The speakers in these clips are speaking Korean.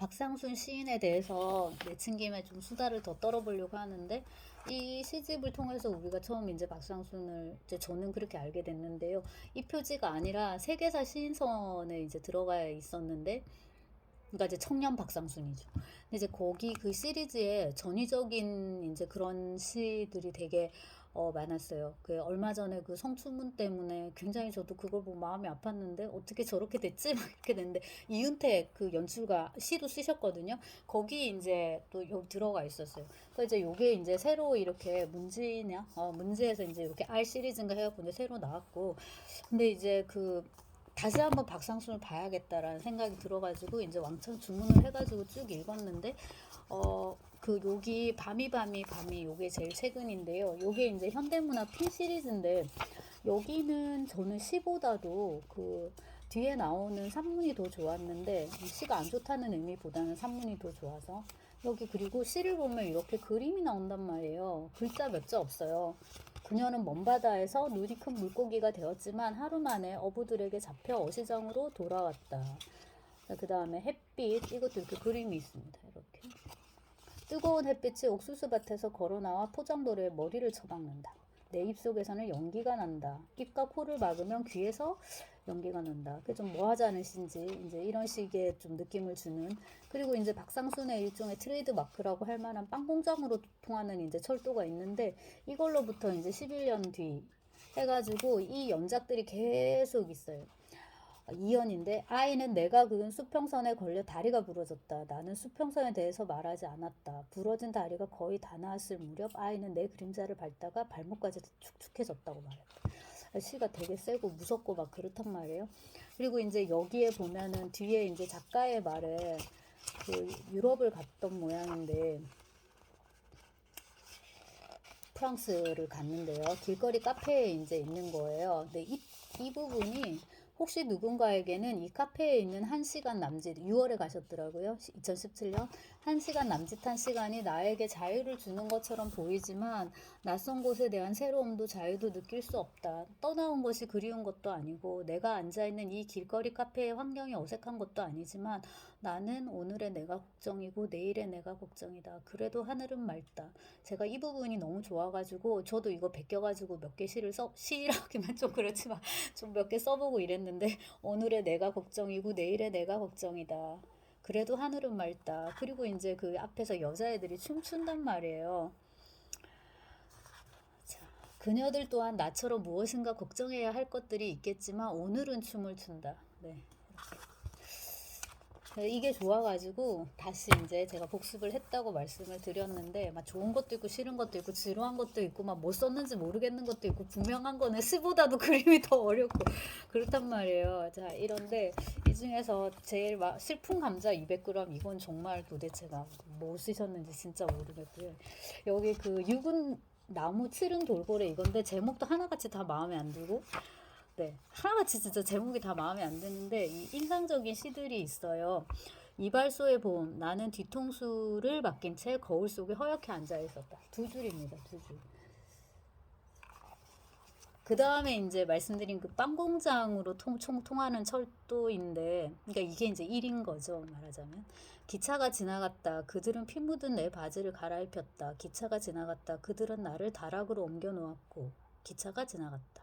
박상순 시인에 대해서 내친 김에 좀 수다를 더 떨어보려고 하는데, 이 시집을 통해서 우리가 처음 이제 박상순을 이제 저는 그렇게 알게 됐는데요. 이 표지가 아니라 세계사 시인선에 이제 들어가 있었는데, 그러니까 이제 청년 박상순이죠. 근데 이제 거기 그 시리즈에 전위적인 이제 그런 시들이 되게 많았어요. 그 얼마 전에 그 성추문 때문에 굉장히 저도 그걸 보고 마음이 아팠는데 어떻게 저렇게 됐지? 막 이렇게 됐는데 이윤택 그 연출가 시도 쓰셨거든요. 거기 이제 또 들어가 있었어요. 그 이제 요게 이제 새로 이렇게 문지냐? 문지에서 이제 이렇게 R 시리즈인가 해갖고 이제 새로 나왔고 근데 이제 그 다시 한번 박상순을 봐야겠다라는 생각이 들어가지고 이제 왕창 주문을 해가지고 쭉 읽었는데 그 여기 밤이 요게 제일 최근인데요. 요게 이제 현대문학 피 시리즈인데 여기는 저는 시보다도 그 뒤에 나오는 산문이 더 좋았는데 시가 안 좋다는 의미보다는 산문이 더 좋아서 여기 그리고 시를 보면 이렇게 그림이 나온단 말이에요. 글자 몇 자 없어요. 그녀는 먼 바다에서 눈이 큰 물고기가 되었지만 하루 만에 어부들에게 잡혀 어시장으로 돌아왔다. 그 다음에 햇빛 이것도 이렇게 그림이 있습니다. 이렇게 뜨거운 햇빛이 옥수수밭에서 걸어나와 포장도로에 머리를 쳐박는다. 내 입속에서는 연기가 난다. 입과 코를 막으면 귀에서 연기가 난다. 그게 좀 뭐 하자는 시인지 이제 이런 식의 좀 느낌을 주는 그리고 이제 박상순의 일종의 트레이드 마크라고 할 만한 빵 공장으로 통하는 이제 철도가 있는데 이걸로부터 이제 11년 뒤 해가지고 이 연작들이 계속 있어요. 이연인데 아이는 내가 그은 수평선에 걸려 다리가 부러졌다. 나는 수평선에 대해서 말하지 않았다. 부러진 다리가 거의 다 나았을 무렵 아이는 내 그림자를 밟다가 발목까지 축축해졌다고 말했다. 시가 되게 세고 무섭고 막 그렇단 말이에요. 그리고 이제 여기에 보면은 뒤에 이제 작가의 말에 그 유럽을 갔던 모양인데 프랑스를 갔는데요. 길거리 카페에 이제 있는 거예요. 근데 이 부분이 혹시 누군가에게는 이 카페에 있는 1시간 남짓, 6월에 가셨더라고요. 2017년. 1시간 남짓한 시간이 나에게 자유를 주는 것처럼 보이지만 낯선 곳에 대한 새로움도 자유도 느낄 수 없다. 떠나온 것이 그리운 것도 아니고 내가 앉아있는 이 길거리 카페의 환경이 어색한 것도 아니지만 나는 오늘의 내가 걱정이고 내일의 내가 걱정이다. 그래도 하늘은 맑다. 제가 이 부분이 너무 좋아가지고 저도 이거 베껴가지고 몇 개 시라기만 좀 그렇지만 좀 몇 개 써보고 이랬는데 오늘의 내가 걱정이고 내일의 내가 걱정이다. 그래도 하늘은 맑다. 그리고 이제 그 앞에서 여자애들이 춤춘단 말이에요. 자, 그녀들 또한 나처럼 무엇인가 걱정해야 할 것들이 있겠지만 오늘은 춤을 춘다. 네. 이게 좋아가지고 다시 이제 제가 복습을 했다고 말씀을 드렸는데 막 좋은 것도 있고 싫은 것도 있고 지루한 것도 있고 막 뭐 썼는지 모르겠는 것도 있고 분명한 거는 시보다도 그림이 더 어렵고 그렇단 말이에요. 자 이런데 이 중에서 제일 막 슬픈 감자 200g 이건 정말 도대체가 뭐 쓰셨는지 진짜 모르겠고요. 여기 그 육은 나무 칠은 돌고래 이건데 제목도 하나같이 다 마음에 안 들고 네, 하나같이 진짜 제목이 다 마음에 안 드는데 이 인상적인 시들이 있어요. 이발소의 봄, 나는 뒤통수를 맡긴 채 거울 속에 허옇게 앉아 있었다. 두 줄입니다, 두 줄. 그 다음에 이제 말씀드린 그 빵 공장으로 통하는 철도인데, 그러니까 이게 이제 1인 거죠, 말하자면. 기차가 지나갔다. 그들은 피 묻은 내 바지를 갈아입혔다. 기차가 지나갔다. 그들은 나를 다락으로 옮겨 놓았고, 기차가 지나갔다.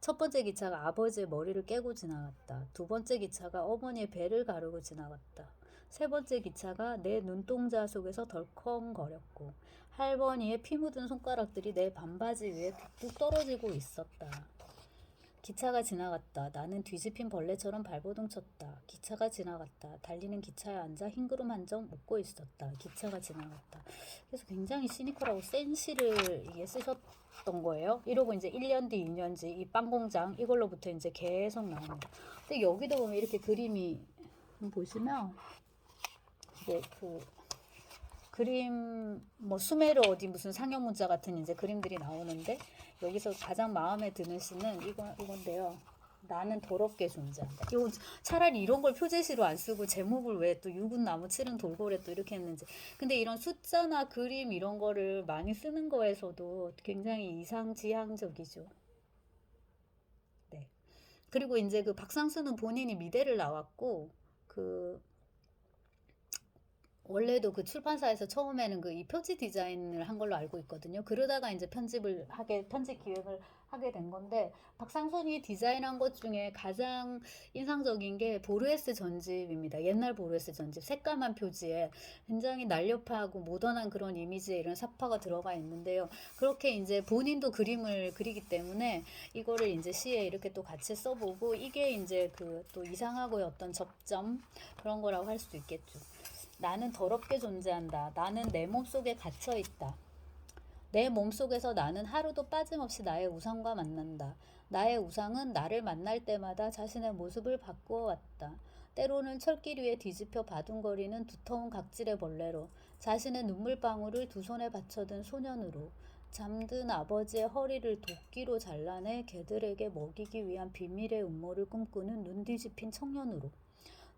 첫 번째 기차가 아버지의 머리를 깨고 지나갔다. 두 번째 기차가 어머니의 배를 가르고 지나갔다. 세 번째 기차가 내 눈동자 속에서 덜컹거렸고 할머니의 피 묻은 손가락들이 내 반바지 위에 뚝뚝 떨어지고 있었다. 기차가 지나갔다. 나는 뒤집힌 벌레처럼 발버둥 쳤다. 기차가 지나갔다. 달리는 기차에 앉아 흰구름 한 점 웃고 있었다. 기차가 지나갔다. 그래서 굉장히 시니컬하고 센 시를 이게 쓰셨던 거예요. 이러고 이제 1년 뒤, 2년 뒤 이 빵공장 이걸로부터 이제 계속 나옵니다. 근데 여기도 보면 이렇게 그림이 보시면 이게 그 그림 뭐 수메르 어디 무슨 상형 문자 같은 이제 그림들이 나오는데 여기서 가장 마음에 드는 시는 이건데요. 나는 더럽게 존재한다. 이거 차라리 이런 걸 표제시로 안 쓰고 제목을 왜 또 육은 나무 칠은 돌고래 또 이렇게 했는지. 근데 이런 숫자나 그림 이런 거를 많이 쓰는 거에서도 굉장히 이상지향적이죠. 네. 그리고 이제 그 박상수는 본인이 미대를 나왔고 그 원래도 그 출판사에서 처음에는 그 이 표지 디자인을 한 걸로 알고 있거든요. 그러다가 이제 편집 기획을 하게 된 건데, 박상선이 디자인한 것 중에 가장 인상적인 게 보르헤스 전집입니다. 옛날 보르헤스 전집. 새까만 표지에 굉장히 날렵하고 모던한 그런 이미지의 이런 사파가 들어가 있는데요. 그렇게 이제 본인도 그림을 그리기 때문에 이거를 이제 시에 이렇게 또 같이 써보고, 이게 이제 그 또 이상하고의 어떤 접점, 그런 거라고 할 수도 있겠죠. 나는 더럽게 존재한다. 나는 내 몸속에 갇혀 있다. 내 몸속에서 나는 하루도 빠짐없이 나의 우상과 만난다. 나의 우상은 나를 만날 때마다 자신의 모습을 바꾸어 왔다. 때로는 철길 위에 뒤집혀 바둥거리는 두터운 각질의 벌레로, 자신의 눈물방울을 두 손에 받쳐든 소년으로, 잠든 아버지의 허리를 도끼로 잘라내 개들에게 먹이기 위한 비밀의 음모를 꿈꾸는 눈 뒤집힌 청년으로,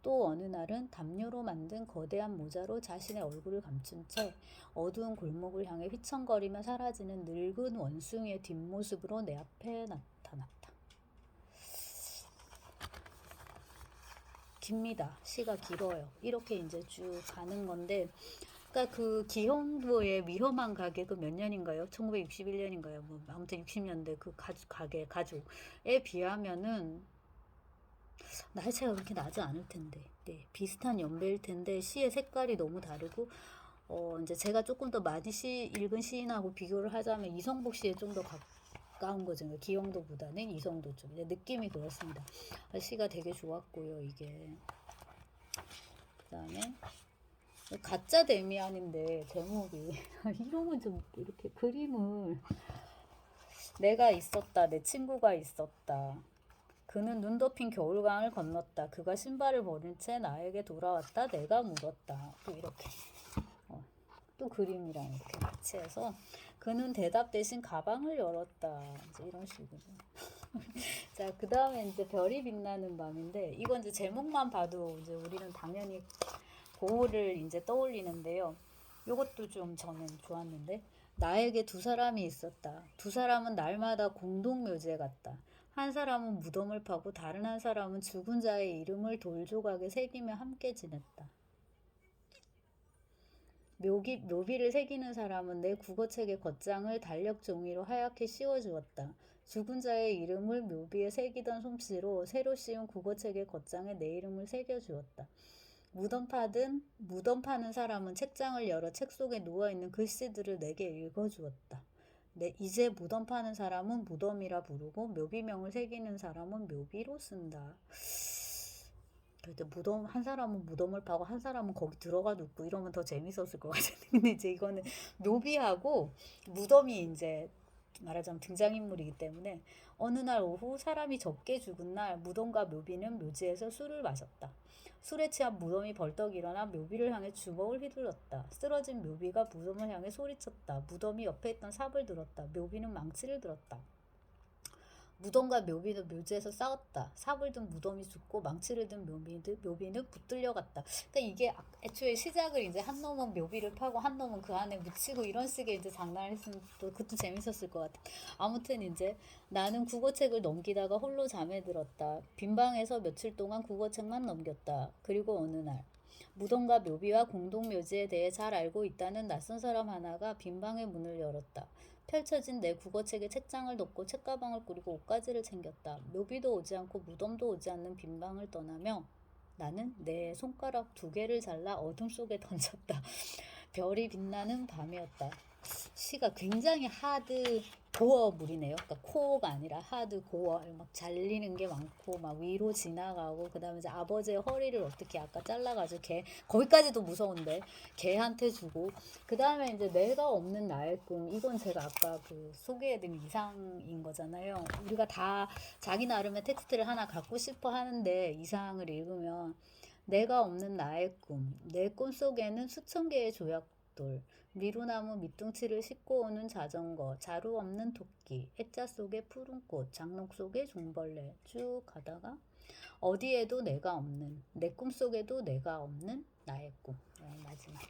또 어느 날은 담요로 만든 거대한 모자로 자신의 얼굴을 감춘 채 어두운 골목을 향해 휘청거리며 사라지는 늙은 원숭이의 뒷모습으로 내 앞에 나타났다. 깁니다. 시가 길어요. 이렇게 이제 쭉 가는 건데, 그러니까 그 기형도의 위험한 가게 그 몇 년인가요? 1961년인가요? 뭐 아무튼 60년대 그 가족에 비하면은 날짜가 그렇게 나지 않을 텐데, 네, 비슷한 연배일 텐데 시의 색깔이 너무 다르고, 이제 제가 조금 더 많이 읽은 시인하고 비교를 하자면 이성복 시에 좀 더 가까운 거죠. 기영도보다는 이성도 좀 느낌이 그렇습니다. 시가 되게 좋았고요. 이게 그다음에 가짜 데미안인데 제목이 이러면 좀 이렇게 그림을, 내가 있었다. 내 친구가 있었다. 그는 눈 덮인 겨울강을 건넜다. 그가 신발을 버린 채 나에게 돌아왔다. 내가 물었다. 또 이렇게 또 그림이랑 이렇게 같이 해서, 그는 대답 대신 가방을 열었다. 이제 이런 식으로. 자, 그 다음에 이제 별이 빛나는 밤인데, 이건 이제 제목만 봐도 이제 우리는 당연히 고흐를 이제 떠올리는데요. 요것도 좀 저는 좋았는데, 나에게 두 사람이 있었다. 두 사람은 날마다 공동 묘지에 갔다. 한 사람은 무덤을 파고 다른 한 사람은 죽은 자의 이름을 돌조각에 새기며 함께 지냈다. 묘비를 새기는 사람은 내 국어책의 겉장을 달력 종이로 하얗게 씌워주었다. 죽은 자의 이름을 묘비에 새기던 솜씨로 새로 씌운 국어책의 겉장에 내 이름을 새겨주었다. 무덤 파는 사람은 책장을 열어 책 속에 누워있는 글씨들을 내게 읽어주었다. 이제 무덤 파는 사람은 무덤이라 부르고 묘비명을 새기는 사람은 묘비로 쓴다. 그래도 한 사람은 무덤을 파고 한 사람은 거기 들어가 눕고 이러면 더 재밌었을 것 같은데, 근데 이제 이거는 묘비하고 무덤이 이제 말하자면 등장인물이기 때문에, 어느 날 오후 사람이 적게 죽은 날 무덤과 묘비는 묘지에서 술을 마셨다. 술에 취한 무덤이 벌떡 일어나 묘비를 향해 주먹을 휘둘렀다. 쓰러진 묘비가 무덤을 향해 소리쳤다. 무덤이 옆에 있던 삽을 들었다. 묘비는 망치를 들었다. 무덤과 묘비는 묘지에서 싸웠다. 삽을 든 무덤이 죽고 망치를 든 묘비는 붙들려 갔다. 그러니까 이게 애초에 시작을 이제 한 놈은 묘비를 파고 한 놈은 그 안에 묻히고 이런 식의 이제 장난을 했으면 또 그것도 재밌었을 것 같아. 아무튼 이제 나는 국어책을 넘기다가 홀로 잠에 들었다. 빈방에서 며칠 동안 국어책만 넘겼다. 그리고 어느 날 무덤과 묘비와 공동묘지에 대해 잘 알고 있다는 낯선 사람 하나가 빈방의 문을 열었다. 펼쳐진 내 국어책에 책장을 덮고 책가방을 꾸리고 옷가지를 챙겼다. 묘비도 오지 않고 무덤도 오지 않는 빈방을 떠나며 나는 내 손가락 2개를 잘라 어둠 속에 던졌다. 별이 빛나는 밤이었다. 시가 굉장히 하드 고어물이네요. 그러니까 코어가 아니라 하드 고어, 막 잘리는 게 많고 막 위로 지나가고, 그다음에 이제 아버지의 허리를 어떻게 아까 잘라가지고 거기까지도 무서운데 개한테 주고, 그다음에 이제 내가 없는 나의 꿈, 이건 제가 아까 그 소개해드린 이상인 거잖아요. 우리가 다 자기 나름의 텍스트를 하나 갖고 싶어 하는데, 이상을 읽으면 내가 없는 나의 꿈, 내 꿈속에는 수천 개의 조약돌, 미루나무 밑둥치를 싣고 오는 자전거, 자루 없는 토끼, 액자 속의 푸른 꽃, 장롱 속의 종벌레, 쭉 가다가 어디에도 내가 없는, 내 꿈속에도 내가 없는 나의 꿈. 마지막.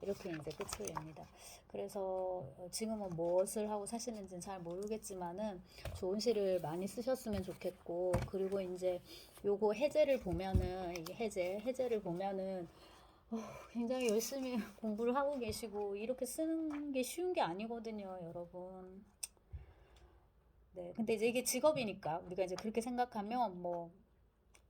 이렇게 이제 끝을 냅니다. 그래서 지금은 무엇을 하고 사시는지는 잘 모르겠지만은 좋은 시를 많이 쓰셨으면 좋겠고, 그리고 이제 요거 해제를 보면은, 이게 해제를 보면은 굉장히 열심히 공부를 하고 계시고 이렇게 쓰는 게 쉬운 게 아니거든요, 여러분. 네, 근데 이제 이게 직업이니까 우리가 이제 그렇게 생각하면 뭐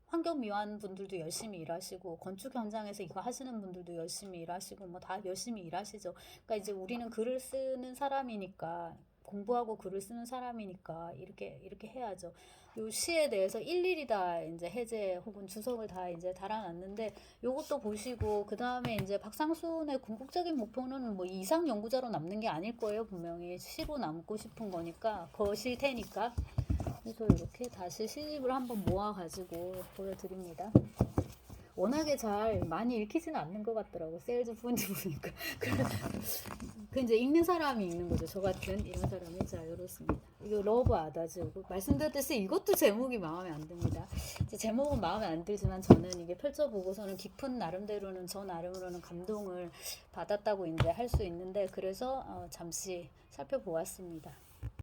환경미화하는 분들도 열심히 일하시고 건축 현장에서 이거 하시는 분들도 열심히 일하시고 뭐 다 열심히 일하시죠. 그러니까 이제 우리는 글을 쓰는 사람이니까 공부하고 글을 쓰는 사람이니까 이렇게 해야죠. 요 시에 대해서 일일이 다 이제 해제 혹은 주석을 다 이제 달아놨는데 요것도 보시고 그 다음에 이제 박상순의 궁극적인 목표는 뭐 이상 연구자로 남는 게 아닐 거예요. 분명히 시로 남고 싶은 거니까 거실 테니까. 그래서 이렇게 다시 시집을 한번 모아가지고 보여드립니다. 워낙에 잘 많이 읽히지는 않는 것 같더라고. 세일즈 폰트 보니까. 그 이제 읽는 사람이 읽는 거죠. 저 같은 이런 사람이. 자, 이렇습니다. 이거 러브 아다지고 말씀드렸듯이 이것도 제목이 마음에 안 듭니다. 제목은 마음에 안 들지만 저는 이게 펼쳐보고서는 깊은 나름대로는 저 나름으로는 감동을 받았다고 이제 할 수 있는데 그래서 잠시 살펴보았습니다.